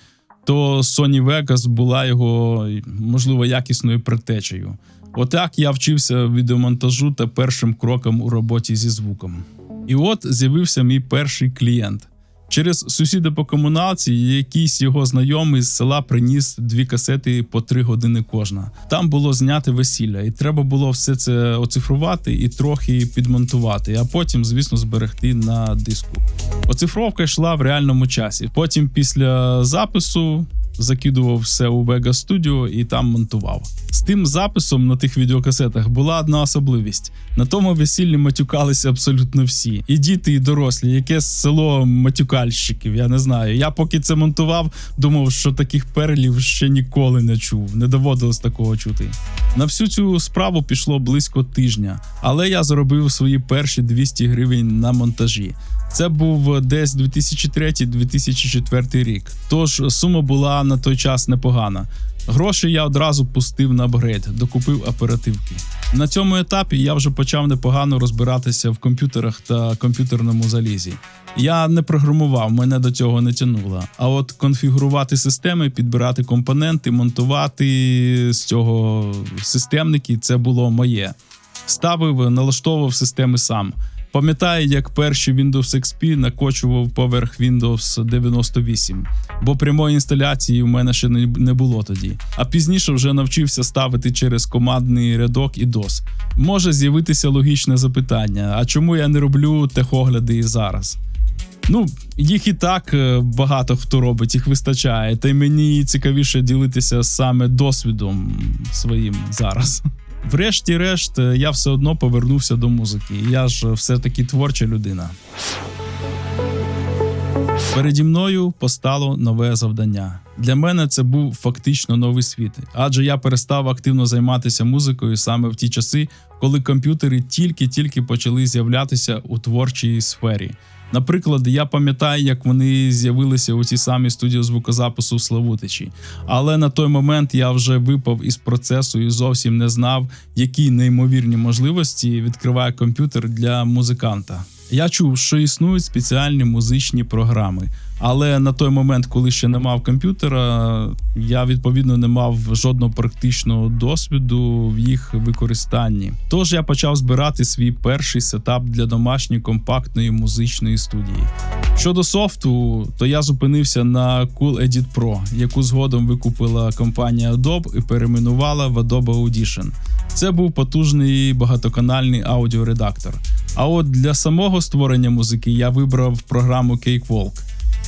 то Sony Vegas була його, можливо, якісною предтечею. Отак я вчився відеомонтажу та першим кроком у роботі зі звуком. І от з'явився мій перший клієнт. Через сусіда по комуналці якийсь його знайомий з села приніс 2 касети по 3 години кожна. Там було зняти весілля, і треба було все це оцифрувати і трохи підмонтувати, а потім, звісно, зберегти на диску. Оцифровка йшла в реальному часі. Потім після запису закидував все у Vegas Studio і там монтував. З тим записом на тих відеокасетах була одна особливість. На тому весіллі матюкалися абсолютно всі. І діти, і дорослі. Якесь село матюкальщиків, я не знаю. Я поки це монтував, думав, що таких перлів ще ніколи не чув. Не доводилось такого чути. На всю цю справу пішло близько тижня. Але я заробив свої перші 200 гривень на монтажі. Це був десь 2003-2004 рік. Тож сума була на той час непогана. Гроші я одразу пустив на апгрейд, докупив оперативки. На цьому етапі я вже почав непогано розбиратися в комп'ютерах та комп'ютерному залізі. Я не програмував, мене до цього не тягнуло. А от конфігурувати системи, підбирати компоненти, монтувати з цього системники – це було моє. Ставив, налаштовував системи сам. Пам'ятаю, як перші Windows XP накочував поверх Windows 98, бо прямої інсталяції в мене ще не було тоді. А пізніше вже навчився ставити через командний рядок і DOS. Може з'явитися логічне запитання, а чому я не роблю техогляди і зараз? Їх і так багато хто робить, їх вистачає, та й мені цікавіше ділитися саме досвідом своїм зараз. Врешті-решт, я все одно повернувся до музики. Я ж все-таки творча людина. Переді мною постало нове завдання. Для мене це був фактично новий світ, адже я перестав активно займатися музикою саме в ті часи, коли комп'ютери тільки-тільки почали з'являтися у творчій сфері. Наприклад, я пам'ятаю, як вони з'явилися у цій самій студії звукозапису в Славутичі. Але на той момент я вже випав із процесу і зовсім не знав, які неймовірні можливості відкриває комп'ютер для музиканта. Я чув, що існують спеціальні музичні програми, але на той момент, коли ще не мав комп'ютера, я, відповідно, не мав жодного практичного досвіду в їх використанні. Тож я почав збирати свій перший сетап для домашньої компактної музичної студії. Щодо софту, то я зупинився на Cool Edit Pro, яку згодом викупила компанія Adobe і перейменувала в Adobe Audition. Це був потужний багатоканальний аудіоредактор. А от для самого створення музики я вибрав програму Cakewalk.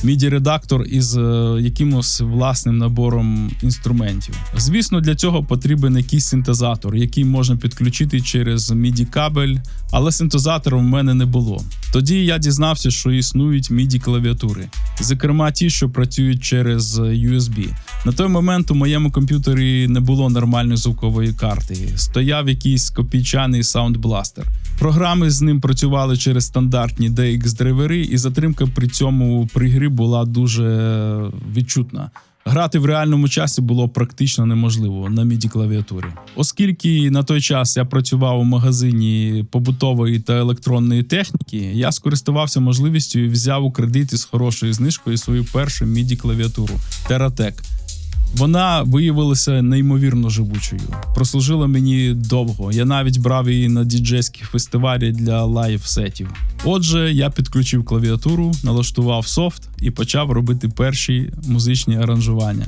MIDI-редактор із якимось власним набором інструментів. Звісно, для цього потрібен якийсь синтезатор, який можна підключити через MIDI-кабель, але синтезатора в мене не було. Тоді я дізнався, що існують MIDI-клавіатури, зокрема ті, що працюють через USB. На той момент у моєму комп'ютері не було нормальної звукової карти, стояв якийсь копійчаний Sound Blaster. Програми з ним працювали через стандартні DX-драйвери, і затримка при цьому при грі була дуже відчутна. Грати в реальному часі було практично неможливо на MIDI-клавіатурі. Оскільки на той час я працював у магазині побутової та електронної техніки, я скористувався можливістю і взяв у кредит із хорошою знижкою свою першу MIDI-клавіатуру TeraTech. Вона виявилася неймовірно живучою. Прослужила мені довго. Я навіть брав її на діджейські фестивалі для лайв-сетів. Отже, я підключив клавіатуру, налаштував софт і почав робити перші музичні аранжування.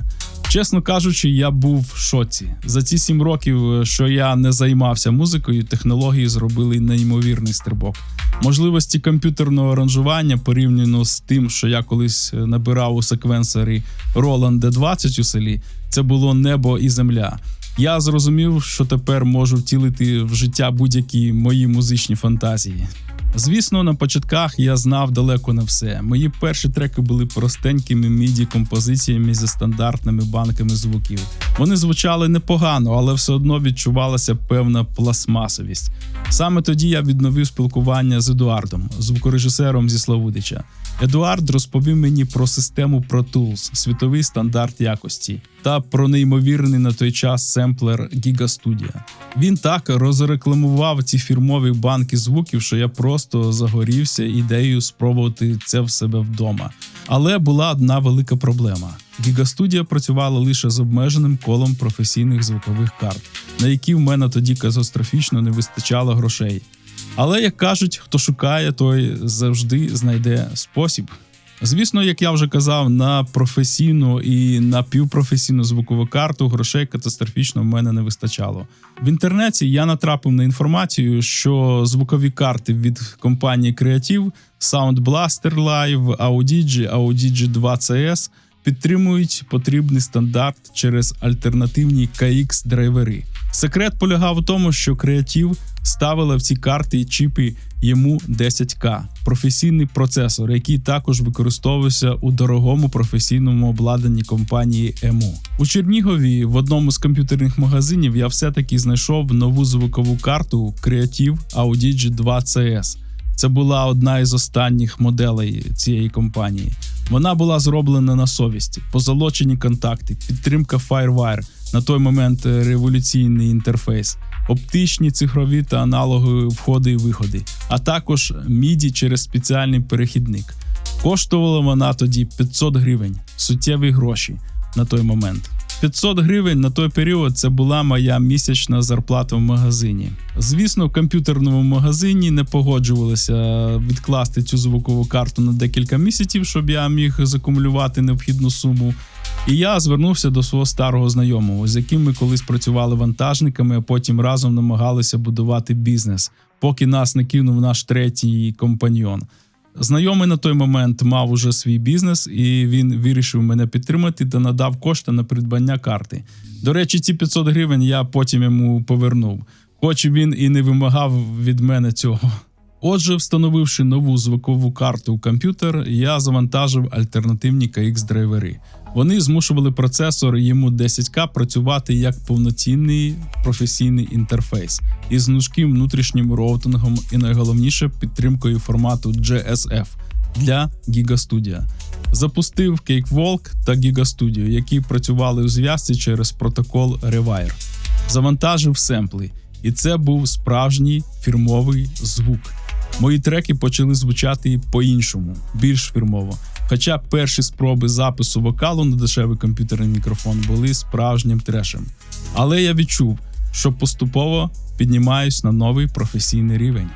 Чесно кажучи, я був в шоці. За ці 7 років, що я не займався музикою, технології зробили неймовірний стрибок. Можливості комп'ютерного аранжування порівняно з тим, що я колись набирав у секвенсорі Roland D20 у селі, це було небо і земля. Я зрозумів, що тепер можу втілити в життя будь-які мої музичні фантазії. Звісно, на початках я знав далеко не все. Мої перші треки були простенькими MIDI-композиціями зі стандартними банками звуків. Вони звучали непогано, але все одно відчувалася певна пластмасовість. Саме тоді я відновив спілкування з Едуардом, звукорежисером зі Славутича. Едуард розповів мені про систему Pro Tools, світовий стандарт якості, та про неймовірний на той час семплер Giga Studio. Він так розрекламував ці фірмові банки звуків, що я просто загорівся ідеєю спробувати це в себе вдома. Але була одна велика проблема. Giga Studio працювала лише з обмеженим колом професійних звукових карт, на які в мене тоді катастрофічно не вистачало грошей. Але, як кажуть, хто шукає, той завжди знайде спосіб. Звісно, як я вже казав, на професійну і напівпрофесійну звукову карту грошей катастрофічно в мене не вистачало. В інтернеті я натрапив на інформацію, що звукові карти від компанії Creative, Sound Blaster Live, Audigi 2 CS підтримують потрібний стандарт через альтернативні KX-драйвери. Секрет полягав у тому, що Creative ставила в ці карти чіпи EMU10K – професійний процесор, який також використовувався у дорогому професійному обладнанні компанії EMU. У Чернігові в одному з комп'ютерних магазинів я все-таки знайшов нову звукову карту Creative Audigi 2 CS. Це була одна із останніх моделей цієї компанії. Вона була зроблена на совісті, позолочені контакти, підтримка FireWire, на той момент революційний інтерфейс, оптичні, цифрові та аналогові входи і виходи, а також MIDI через спеціальний перехідник. Коштувала вона тоді 500 гривень, суттєві гроші на той момент. 500 гривень на той період – це була моя місячна зарплата в магазині. Звісно, в комп'ютерному магазині не погоджувалися відкласти цю звукову карту на декілька місяців, щоб я міг закумулювати необхідну суму. І я звернувся до свого старого знайомого, з яким ми колись працювали вантажниками, а потім разом намагалися будувати бізнес, поки нас не кинув наш третій компаньйон. Знайомий на той момент мав уже свій бізнес, і він вирішив мене підтримати та надав кошти на придбання карти. До речі, ці 500 гривень я потім йому повернув, хоч він і не вимагав від мене цього. Отже, встановивши нову звукову карту в комп'ютер, я завантажив альтернативні KX-драйвери. Вони змушували процесор EMU10K працювати як повноцінний професійний інтерфейс із гнучким внутрішнім роутингом і, найголовніше, підтримкою формату JSF для Giga Studio. Запустив Cakewalk та Giga Studio, які працювали у зв'язці через протокол Rewire. Завантажив семпли, і це був справжній фірмовий звук. Мої треки почали звучати по-іншому, більш фірмово. Хоча перші спроби запису вокалу на дешевий комп'ютерний мікрофон були справжнім трешем. Але я відчув, що поступово піднімаюсь на новий професійний рівень.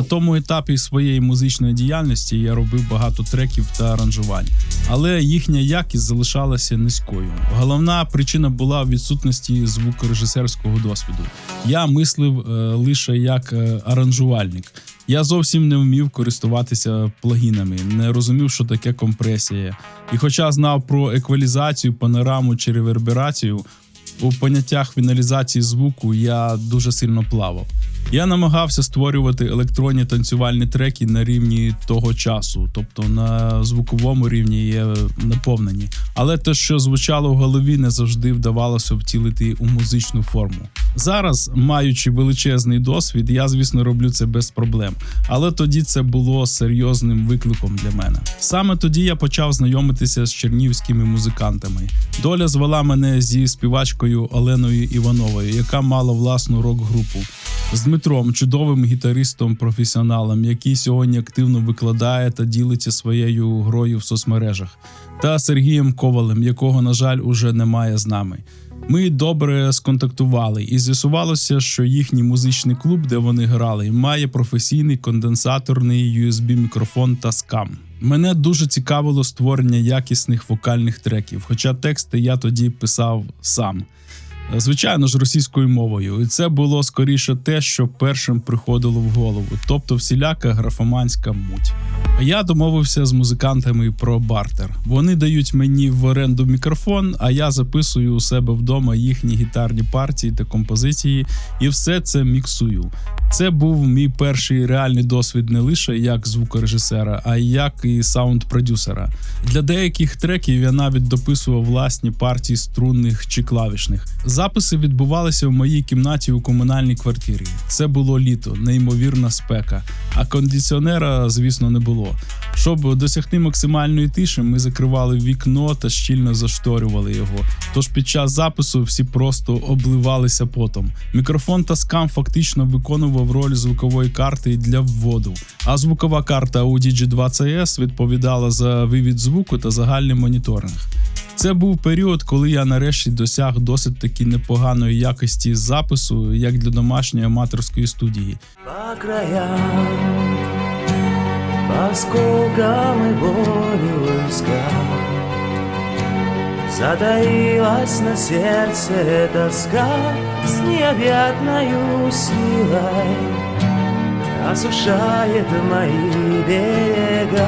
тому етапі своєї музичної діяльності я робив багато треків та аранжувань, але їхня якість залишалася низькою. Головна причина була в відсутності звукорежисерського досвіду. Я мислив лише як аранжувальник. Я зовсім не вмів користуватися плагінами, не розумів, що таке компресія. І хоча знав про еквалізацію, панораму чи реверберацію, у поняттях фіналізації звуку я дуже сильно плавав. Я намагався створювати електронні танцювальні треки на рівні того часу, тобто на звуковому рівні є наповнені. Але те, що звучало в голові, не завжди вдавалося втілити у музичну форму. Зараз, маючи величезний досвід, я, звісно, роблю це без проблем. Але тоді це було серйозним викликом для мене. Саме тоді я почав знайомитися з чернігівськими музикантами. Доля звела мене зі співачкою Оленою Івановою, яка мала власну рок-групу. З Дмитром, чудовим гітаристом-професіоналом, який сьогодні активно викладає та ділиться своєю грою в соцмережах. Та Сергієм Ковалем, якого, на жаль, уже немає з нами. Ми добре сконтактували і з'ясувалося, що їхній музичний клуб, де вони грали, має професійний конденсаторний USB-мікрофон та скам. Мене дуже цікавило створення якісних вокальних треків, хоча тексти я тоді писав сам. Звичайно ж, російською мовою. І це було скоріше те, що першим приходило в голову, тобто всіляка графоманська муть. Я домовився з музикантами про бартер. Вони дають мені в оренду мікрофон, а я записую у себе вдома їхні гітарні партії та композиції, і все це міксую. Це був мій перший реальний досвід не лише як звукорежисера, а й як і саунд-продюсера. Для деяких треків я навіть дописував власні партії струнних чи клавішних. Записи відбувалися в моїй кімнаті у комунальній квартирі. Це було літо, неймовірна спека, а кондиціонера, звісно, не було. Щоб досягти максимальної тиші, ми закривали вікно та щільно зашторювали його. Тож під час запису всі просто обливалися потом. Мікрофон та скам фактично виконував роль звукової карти для вводу, а звукова карта Audi G2CS відповідала за вивід звуку та загальний моніторинг. Це був період, коли я нарешті досяг досить таки непоганої якості запису, як для домашньої аматорської студії. По краям, по осколкам и болью искал, затаилась на сердце тоска с необъятною силой, осушает мои берега.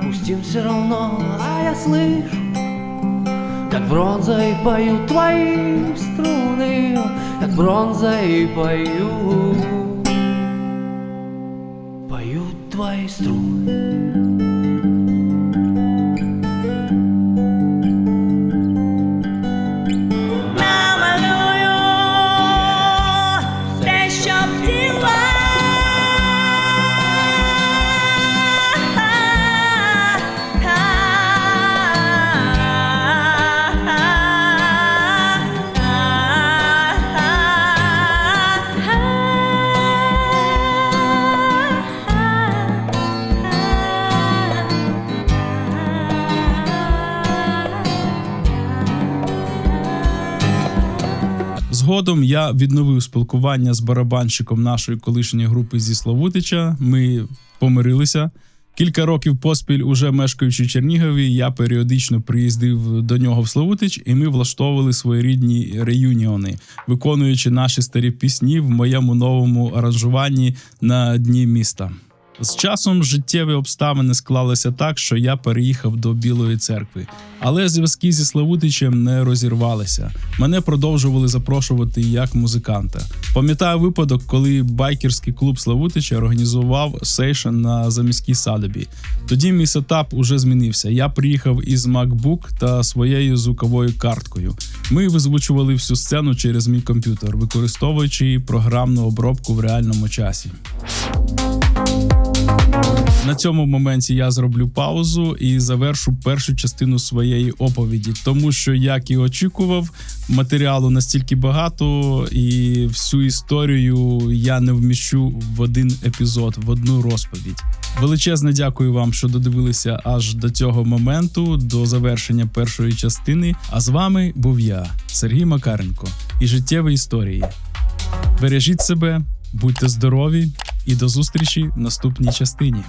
Пусть им все равно, а я слышу, как бронзой поют твои струны, как бронзой поют твои струны. Згодом я відновив спілкування з барабанщиком нашої колишньої групи зі Славутича. Ми помирилися. Кілька років поспіль, уже мешкаючи в Чернігові, я періодично приїздив до нього в Славутич, і ми влаштовували своєрідні реюніони, виконуючи наші старі пісні в моєму новому аранжуванні на дні міста. З часом життєві обставини склалися так, що я переїхав до Білої Церкви. Але зв'язки зі Славутичем не розірвалися. Мене продовжували запрошувати як музиканта. Пам'ятаю випадок, коли байкерський клуб Славутича організував сейшн на заміській Садобі. Тоді мій сетап уже змінився. Я приїхав із MacBook та своєю звуковою карткою. Ми визвучували всю сцену через мій комп'ютер, використовуючи програмну обробку в реальному часі. На цьому моменті я зроблю паузу і завершу першу частину своєї оповіді, тому що, як і очікував, матеріалу настільки багато, і всю історію я не вміщу в один епізод, в одну розповідь. Величезне дякую вам, що додивилися аж до цього моменту, до завершення першої частини. А з вами був я, Сергій Макаренко, і життєві історії. Бережіть себе, будьте здорові І до зустрічі в наступній частині.